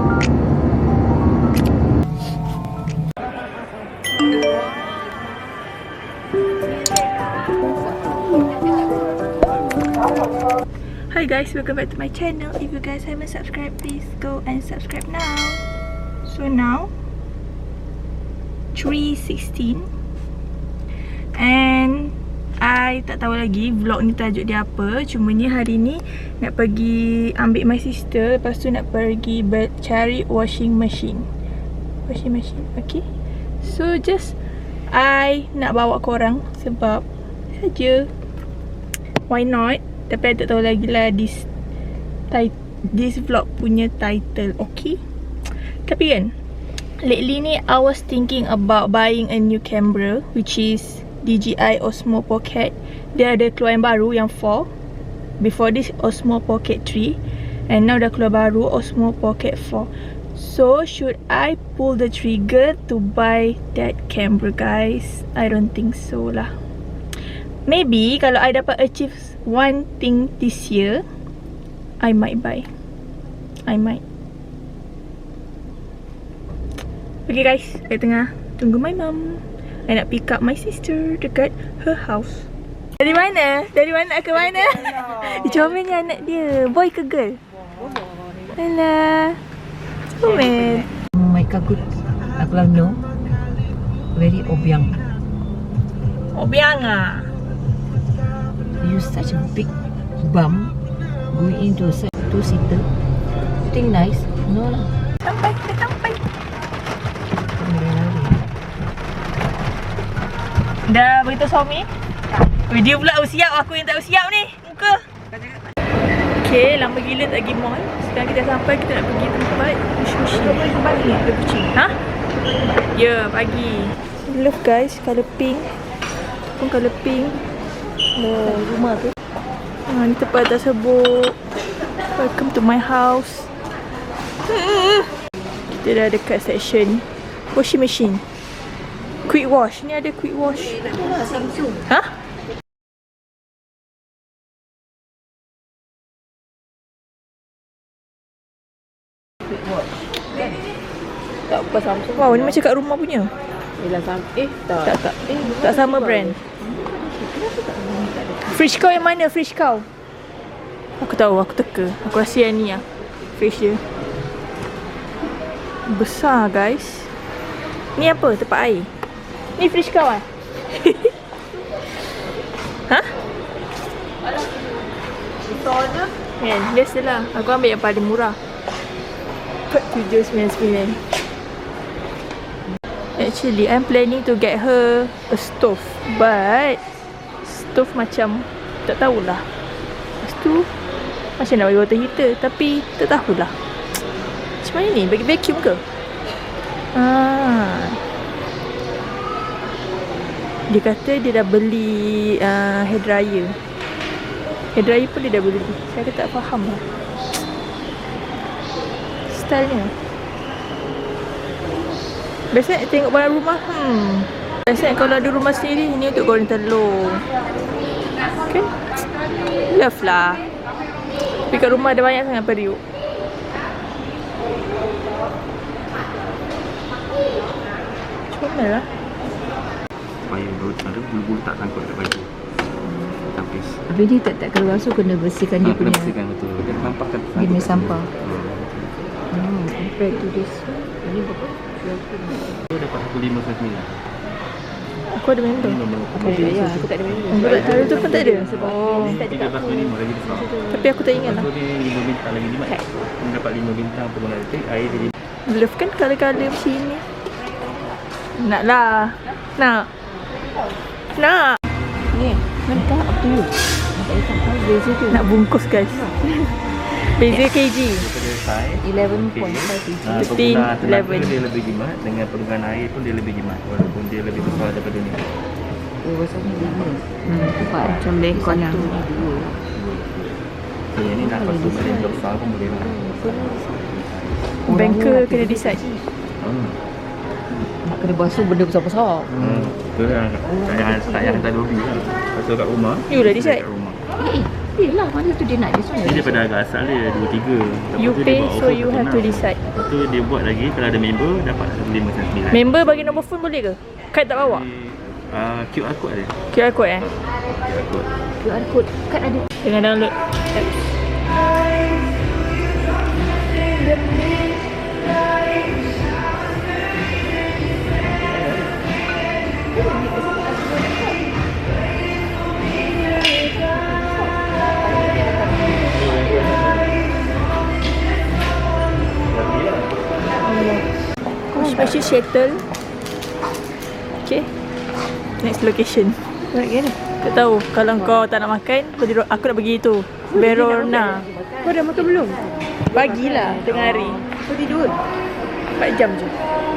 Hi guys, welcome back to my channel. If you guys haven't subscribed, please go and subscribe now. So now 3:16 and I tak tahu lagi vlog ni tajuk dia apa. Cuma ni hari ni nak pergi ambil my sister, lepas tu nak pergi cari washing machine. Okay. So just I nak bawa korang sebab saja. Why not? Tapi I tak tahu lagi lah this vlog punya title. Okay. Tapi kan, lately ni I was thinking about buying a new camera, which is DJI Osmo Pocket. Dia ada keluar yang baru, yang 4. Before this Osmo Pocket 3, and now dah keluar baru Osmo Pocket 4. So should I pull the trigger to buy that camera, guys? I don't think so lah. Maybe kalau I dapat achieve one thing this year, I might buy. I might. Okay guys, I tengah tunggu my mum. I nak pick up my sister dekat her house. Dari mana? Dari mana ke mana? Comelnya anak dia. Boy ke girl? Alah, comel. My kagut aku lang no. Very obiang. Obiang ah. You such a big bum going into a two-seater. You think nice? No lah. Sampai, kita sampai. Dah beritahu suami? Dia pula bersiap, aku yang tak bersiap ni. Muka. Okay, lama gila tak pergi mall. Sekarang kita sampai, kita nak pergi tempat sushi. Pagi ke kucing? Ha? Ya, pagi. Love guys, colour pink. Pun colour pink. Rumah tu. Ni tempat dah sebut. Welcome to my house. Kita dah dekat section washing machine. Quick wash. Ni ada quick wash. Ha? Quick watch. Tak apa Samsung. Wow, ni macam kat rumah punya. Yelah tak. Tak sama brand. Fridge kau yang mana? Fridge kau? Aku tahu, aku teka. Aku rasa yang ni lah fridge dia. Besar guys. Ni apa? Tempat air. Ni fridge kau lah. Ha? Kan, biasalah. Aku ambil yang paling murah. 799. Actually, I'm planning to get her a stove. But stove macam tak tahulah. Lepas tu macam nak bagi water heater, tapi tak tahulah. Macam mana ni? Bagi vacuum ke? Dia kata dia dah beli hair dryer. Hair dryer pun dia dah beli. Saya tak faham lah stylenya. Biasanya tengok barang rumah, biasanya kalau ada rumah sendiri, ni untuk goreng telur. Okay. Love lah. Tapi kat rumah ada banyak sangat periuk. Comel lah. Supaya ada bulu-bulu tak sangkut dekat baju. Tapis. Habis ni tak kalau basuh kena bersihkan dia punya. Bersihkan betul. Dia nampakkan Dia punya sampah. Compared to this. Ini berapa? Aku dapat 1599. Aku ada member. Ya, aku tak ada member. Hari tu pun tak ada. Oh. 13.5 lagi diskon. Tapi aku tak ingat lah. Lepas tu dia 5 bintang lagi 5. Dia dapat 5 bintang pun ada tik. Air dia Love kan colour-colour macam ni. Nak lah. Nak. Ni, mana up to you. Beza tu. Nak bungkus guys. Beza kg. daripada saiz 11.5 kg. penggunaan tenaga 11. dia lebih jimat. Dengan penggunaan air pun dia lebih jimat. Walaupun dia lebih besar daripada ni. Oh, besarnya 5. Empat. Macam lekon lah. So yang ni nak pasu balik besar pun boleh lah. Banker kena decide. Nak kena basuh benda besar-besar. Itu yang tak payah letak dobi lah. Pasal kat rumah. You dah decide. Kat rumah. Yelah, mana tu dia nak dia semua. Dia daripada harga asal dia 2-3. Lepas You tu dia pay, buat so offer you have to 1.6. decide. Lepas tu dia buat lagi, kalau ada member dapat 599. Member bagi nombor phone boleh ke? Kad tak bawa? QR code ada. QR code QR code. QR code kad ada. Tengah download apps. Special shuttle. Okay. Next location. Tak tahu. Kalau kau tak nak makan, aku nak pergi tu. Verona. Kau dah makan belum? Pagilah, tengah hari. Kau tidur? 4 jam je.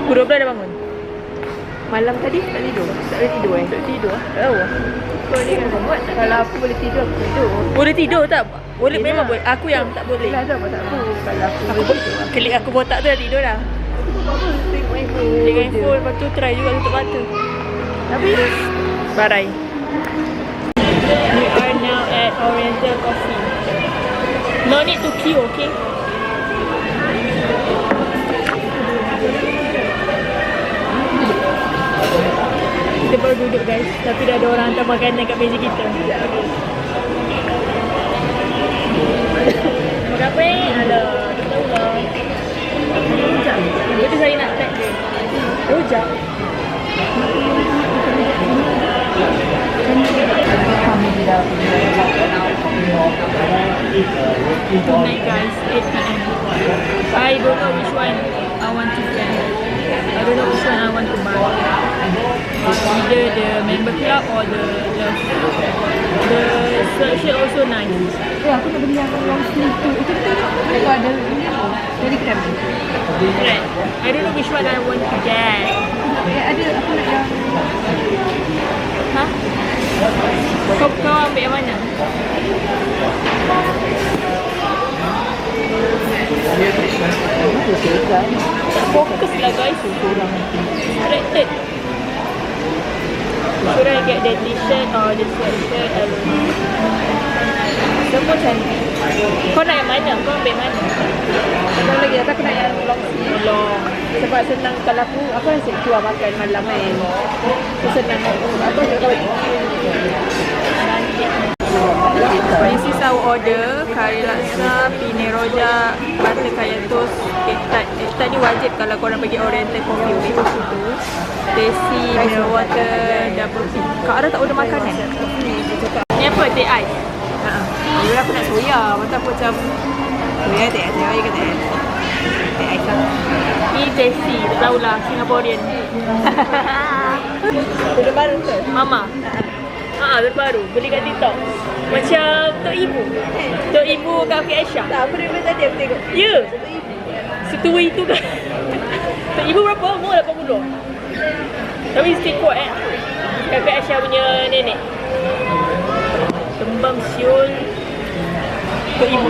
Pukul 12 dah bangun. Malam tadi tak tidur? Tak boleh tidur Tak tidur. Tak tahu. Kau ni kan buat tak? Kalau aku boleh tidur, aku tidur. Boleh tidur tak? Boleh, Yelah. memang boleh. Aku yang tak boleh. Yelah tu apa tak apa. Kalau aku Aku boleh tidur. klik aku botak tu dah tidur dah. Tengok handphone. Klik handphone, lepas tu try juga tutup mata. Tapi Barai. We are now at Oriental Coffee. No need to queue, okay? Kita baru duduk guys, tapi dah ada orang hantar makanan kat meja kita. Makan apa ni? Alah, tak tahu lah. Rojak. Betul saya nak tag dia. Rojak. Tonight guys, 8 PM. I don't know which one I want to plan. I don't know which one I want to buy. Either the member club or the sweatshirt also nice. aku nak beli yang long sleeve tu. Itu tengok. Kau ada ini dari krem. Right. I don't know which one I want to get. Ada aku nak yang Ha? Kau ambil yang mana? Tak fokus lah guys. Distracted. Should I get the t-shirt or the sweatshirt? I don't know. Semua cantik. Kau nak yang mana? Kau ambil mana? Kalau lagi aku nak yang long sleeve. Long. Sebab senang kalau aku asyik keluar makan malam kan. So senang apa dia kau This is our order. Kari laksa, pine rojak, butter kaya toast, egg tart. Egg tart ni wajib kalau korang pergi Oriental Coffee Wave situ. Desi, mineral water, double tea. Kak Ara tak order makanan? Ni apa? Teh ais? Dulu aku nak soya. Masa aku macam soya teh ais ke teh ais? Teh ais lah. Ni Desi, tak tahulah, Singaporean. Sudah baru ke? Mama. Baru beli kat TikTok. Macam Tok Ibu. Tok Ibu kat Afiq Aisyah. Tak, apa daripada tadi aku tengok. Ya. Setua itu kan. Tok Ibu berapa? Umur 80. Tapi still kuat Kat Afiq Aisyah punya nenek. Tembam siul Tok Ibu.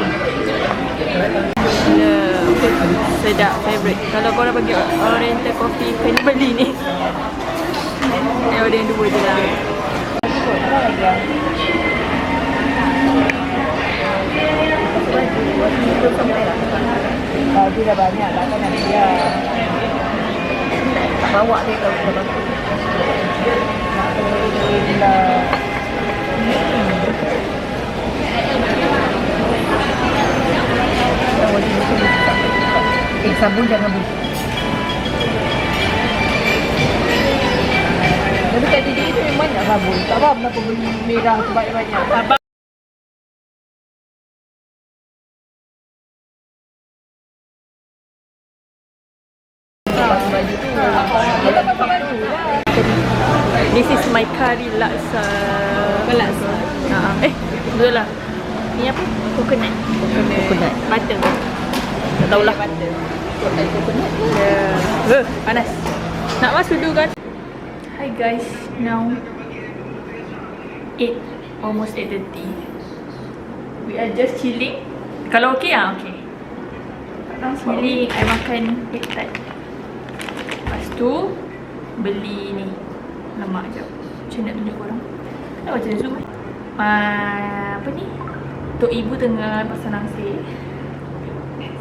Sedap, favourite. Kalau korang pergi Oriental Coffee, kena beli ni. Order yang 2 je lah. Baju dah banyak lah kan nanti dia. Tak bawa dia kalau dah bagus. Sabun jangan beli. Tapi kat dia itu memang banyak sabun. Tak faham kenapa beli merah tu banyak-banyak. Abang Baju tu. Kita pakai baju lah. This is my curry laksa. Laksa. Betul lah. Ni apa? Coconut. Coconut. Butter. Tak tahulah. Butter. Coconut. Panas. Nak masuk dulu kan? Hi guys, now 8, almost 8:30. We are just chilling. Kalau okay lah, okay. Chilling, I makan egg tart. Lepas tu beli ni. Lemak jap. Macam nak tunjuk korang. Tak macam zoom apa ni? Tok ibu tengah pasal nasi.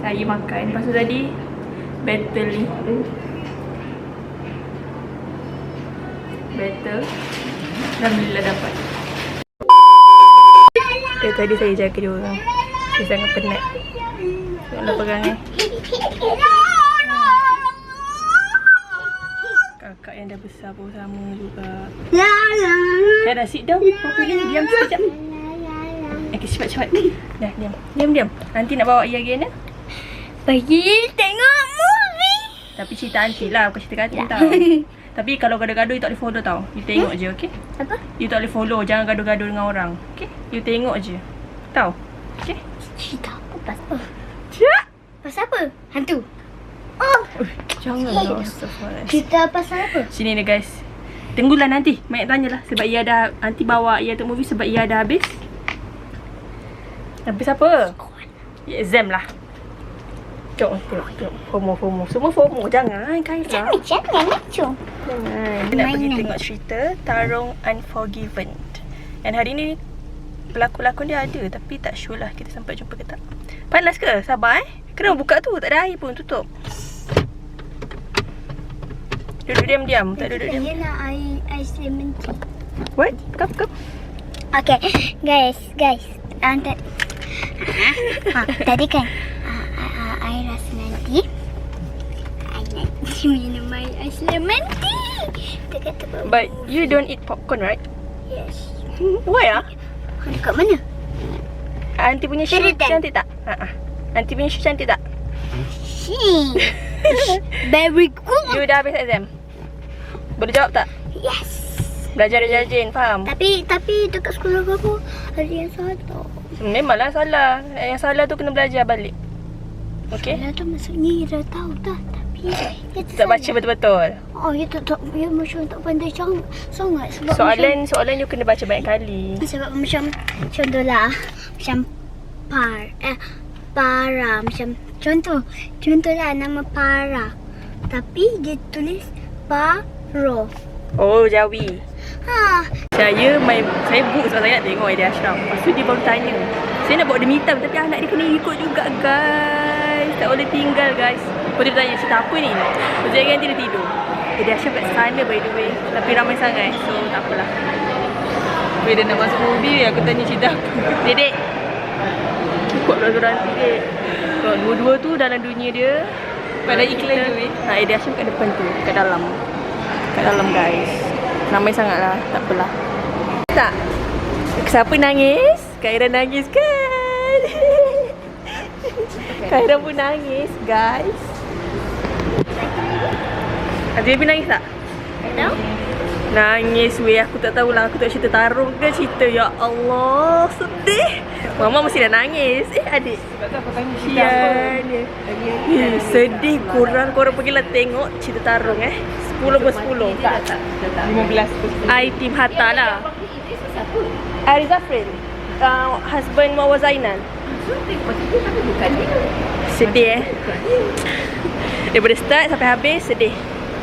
Saya makan. Lepas tu tadi battle ni. Battle. Alhamdulillah dapat. Dari tadi saya jaga dia orang. Saya sangat penat. Tengoklah pegang ni. Kakak yang dah besar pun sama juga. Dah sit down. Properly. Diam sekejap. Okay, cepat-cepat. Dah, diam. Nanti nak bawa ia again, ya? Pergi tengok movie. Tapi cerita nanti lah, bukan cerita katil tau. Tapi kalau gaduh-gaduh, you tak boleh follow tau. You tengok je, okay? Apa? You tak boleh follow, jangan gaduh-gaduh dengan orang. Okay? You tengok je. Tahu? Okay? Cerita apa? Pasal apa? Cik! Pasal apa? Hantu. Oh, Janganlah, astagfirullah. cerita pasal apa? Sini ni guys. Tunggulah nanti. Mak tanyalah. Sebab ia dah, nanti bawa ia tengok movie sebab ia dah habis. Habis apa? Ya, exam lah. Tengok. FOMO. Semua FOMO. Jangan, Kaira. Jangan macam. Jangan. Kita nak pergi tengok cerita Tarung Unforgiven. Dan hari ni pelakon-pelakon dia ada. Tapi tak sure lah kita sampai jumpa ke tak. Panas ke? Sabar Kena buka tu. Tak ada air pun. Tutup. Duduk diam-diam. Tak duduk diam. Saya nak ais lemon tea. What? Come. Okay, guys. Tadi kan I rasa nanti I nak minum ais lemon tea. Dia kata But you don't eat popcorn, right? yes. Why ah? Dekat mana? Aunty punya shoe Sheraton. cantik tak? Aunty punya shoe cantik tak? Very good. You dah habis exam? Boleh jawab tak? Yes. Belajar rajin, faham? Tapi dekat sekolah aku ada yang salah. Memanglah salah. Yang salah tu kena belajar balik. Okay? Salah tu maksudnya Ira tahu tak? Tapi dia Tak baca betul-betul. Oh, ya tak macam tak pandai sangat sebab Soalan you kena baca banyak kali. sebab macam contohlah macam para macam contohlah nama para tapi dia tulis paro. Oh, Jawi. Ha, Saya book sebab saya nak tengok Aida Ashraf. Lepas tu dia baru tanya. Saya nak bawa dia me time tapi anak dia kena ikut juga guys. Tak boleh tinggal guys. Lepas dia tanya cerita apa ni? Lepas dia nanti dia tidur. Aida Ashraf kat sana by the way. Tapi ramai sangat. So tak apalah. Bila dia nak masuk movie aku tanya cerita apa. Dedek. Ikut orang nanti dek. Kalau dua-dua tu dalam dunia dia. Pada iklan tu Aida Ashraf kat depan tu. Kat dalam guys. Ramai sangat lah. Tak apalah. Tak. Siapa nangis? Kaira nangis kan? Kaira pun nangis guys. Nanti Baby nangis tak? tahu? Nangis weh. Aku tak tahulah. Aku tak cerita Tarung ke cerita. Ya Allah. Sedih. Mama mesti dah nangis. Adik. Kesian dia. Sedih. Korang pergilah tengok cerita Tarung 10 per 10. 15. I Team Hatta lah. Ariz Zafrin. Husband Mawar Zainal. Sedih Daripada start sampai habis sedih.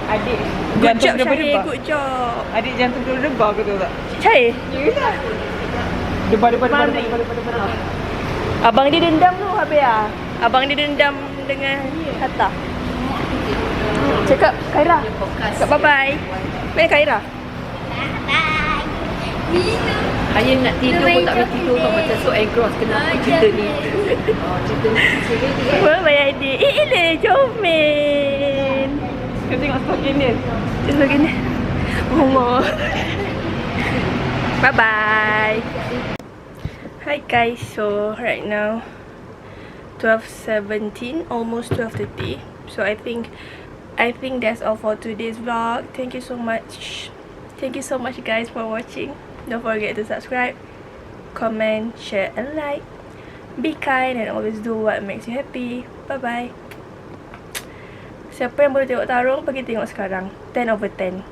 Adik Good jantung job dia Syahir. berdebar. Good job Adik jantung dia berdebar ke tu tak? Syahir. Debar. Abang dia dendam tu habis lah. Abang dia dendam dengan Hatta. Cakap Kaira. Cakap bye-bye. Mana Kaira? Hanya nak tidur pun tak boleh tidur kau macam so engross kenapa cerita ni. Cerita ni. Bye-bye adik. Ele comel. Kau tengok stokin dia. Tengok ni. Allah. Bye-bye. Hi guys. So right now 12:17, almost 12:30. So I think that's all for today's vlog. Thank you so much guys for watching. Don't forget to subscribe, comment, share and like. Be kind and always do what makes you happy. Bye bye. Siapa yang boleh tengok Tarung, pergi tengok sekarang. 10/10.